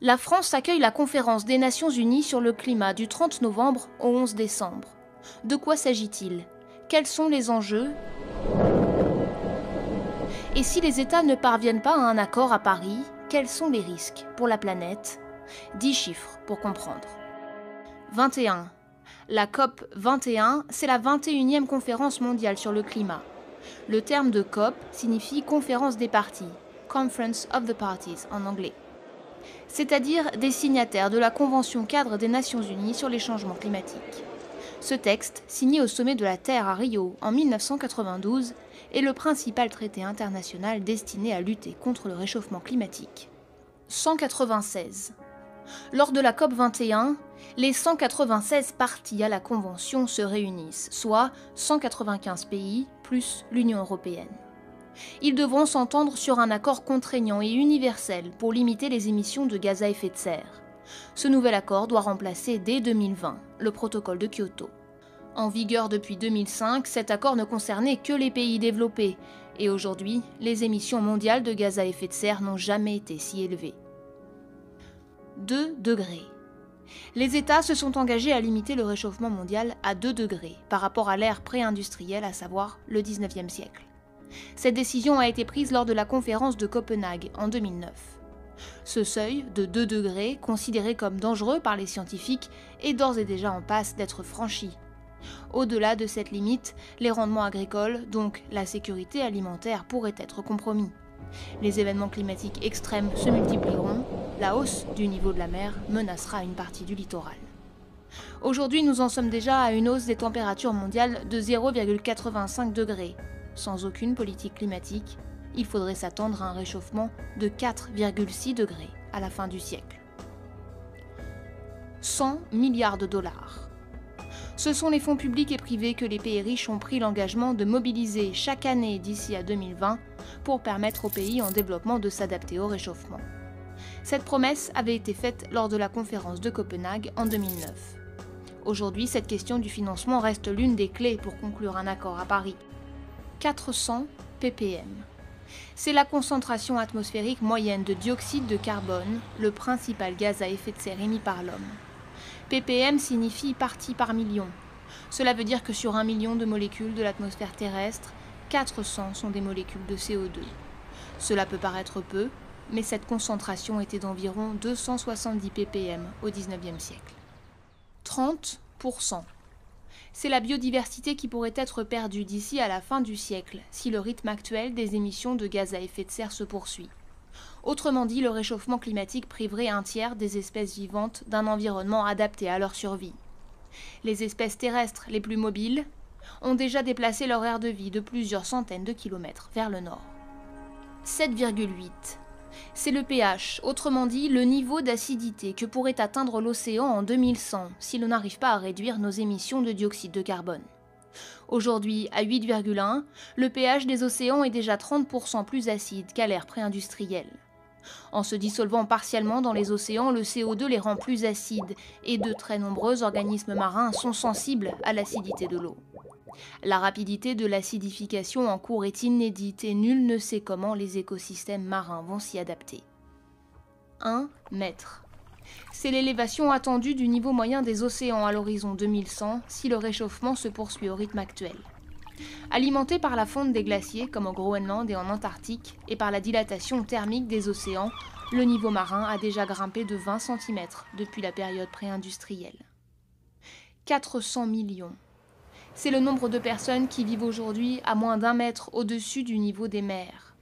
La France accueille la conférence des Nations Unies sur le climat du 30 novembre au 11 décembre. De quoi s'agit-il? Quels sont les enjeux? Et si les États ne parviennent pas à un accord à Paris, quels sont les risques pour la planète? 10 chiffres pour comprendre. 21. La COP 21, c'est la 21e conférence mondiale sur le climat. Le terme de COP signifie Conférence des parties, Conference of the Parties en anglais. C'est-à-dire des signataires de la Convention cadre des Nations Unies sur les changements climatiques. Ce texte, signé au sommet de la Terre à Rio en 1992, est le principal traité international destiné à lutter contre le réchauffement climatique. 196. Lors de la COP 21, les 196 parties à la Convention se réunissent, soit 195 pays plus l'Union européenne. Ils devront s'entendre sur un accord contraignant et universel pour limiter les émissions de gaz à effet de serre. Ce nouvel accord doit remplacer dès 2020 le protocole de Kyoto. En vigueur depuis 2005, cet accord ne concernait que les pays développés, et aujourd'hui, les émissions mondiales de gaz à effet de serre n'ont jamais été si élevées. 2 degrés. Les États se sont engagés à limiter le réchauffement mondial à 2 degrés par rapport à l'ère pré-industrielle, à savoir le 19e siècle. Cette décision a été prise lors de la conférence de Copenhague en 2009. Ce seuil de 2 degrés, considéré comme dangereux par les scientifiques, est d'ores et déjà en passe d'être franchi. Au-delà de cette limite, les rendements agricoles, donc la sécurité alimentaire, pourraient être compromis. Les événements climatiques extrêmes se multiplieront, la hausse du niveau de la mer menacera une partie du littoral. Aujourd'hui, nous en sommes déjà à une hausse des températures mondiales de 0,85 degrés. Sans aucune politique climatique, il faudrait s'attendre à un réchauffement de 4,6 degrés à la fin du siècle. 100 milliards de dollars. Ce sont les fonds publics et privés que les pays riches ont pris l'engagement de mobiliser chaque année d'ici à 2020 pour permettre aux pays en développement de s'adapter au réchauffement. Cette promesse avait été faite lors de la conférence de Copenhague en 2009. Aujourd'hui, cette question du financement reste l'une des clés pour conclure un accord à Paris. 400 ppm. C'est la concentration atmosphérique moyenne de dioxyde de carbone, le principal gaz à effet de serre émis par l'homme. ppm signifie partie par million. Cela veut dire que sur 1 million de molécules de l'atmosphère terrestre, 400 sont des molécules de CO2. Cela peut paraître peu, mais cette concentration était d'environ 270 ppm au XIXe siècle. 30%. C'est la biodiversité qui pourrait être perdue d'ici à la fin du siècle, si le rythme actuel des émissions de gaz à effet de serre se poursuit. Autrement dit, le réchauffement climatique priverait un tiers des espèces vivantes d'un environnement adapté à leur survie. Les espèces terrestres les plus mobiles ont déjà déplacé leur aire de vie de plusieurs centaines de kilomètres vers le nord. 7,8. C'est le pH, autrement dit le niveau d'acidité que pourrait atteindre l'océan en 2100 si l'on n'arrive pas à réduire nos émissions de dioxyde de carbone. Aujourd'hui, à 8,1, le pH des océans est déjà 30% plus acide qu'à l'ère pré-industrielle. En se dissolvant partiellement dans les océans, le CO2 les rend plus acides et de très nombreux organismes marins sont sensibles à l'acidité de l'eau. La rapidité de l'acidification en cours est inédite et nul ne sait comment les écosystèmes marins vont s'y adapter. 1 mètre. C'est l'élévation attendue du niveau moyen des océans à l'horizon 2100 si le réchauffement se poursuit au rythme actuel. Alimenté par la fonte des glaciers comme au Groenland et en Antarctique et par la dilatation thermique des océans, le niveau marin a déjà grimpé de 20 cm depuis la période pré-industrielle. 400 millions. C'est le nombre de personnes qui vivent aujourd'hui à moins d'1 mètre au-dessus du niveau des mers.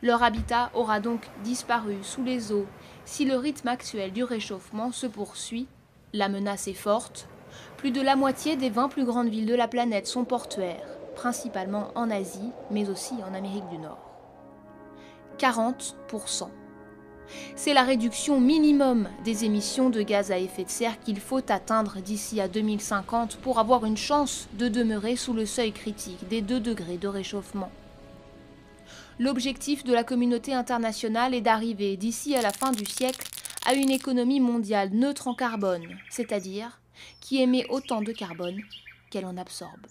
Leur habitat aura donc disparu sous les eaux si le rythme actuel du réchauffement se poursuit. La menace est forte. Plus de la moitié des 20 plus grandes villes de la planète sont portuaires, principalement en Asie, mais aussi en Amérique du Nord. 40%. C'est la réduction minimum des émissions de gaz à effet de serre qu'il faut atteindre d'ici à 2050 pour avoir une chance de demeurer sous le seuil critique des 2 degrés de réchauffement. L'objectif de la communauté internationale est d'arriver d'ici à la fin du siècle à une économie mondiale neutre en carbone, c'est-à-dire qui émet autant de carbone qu'elle en absorbe.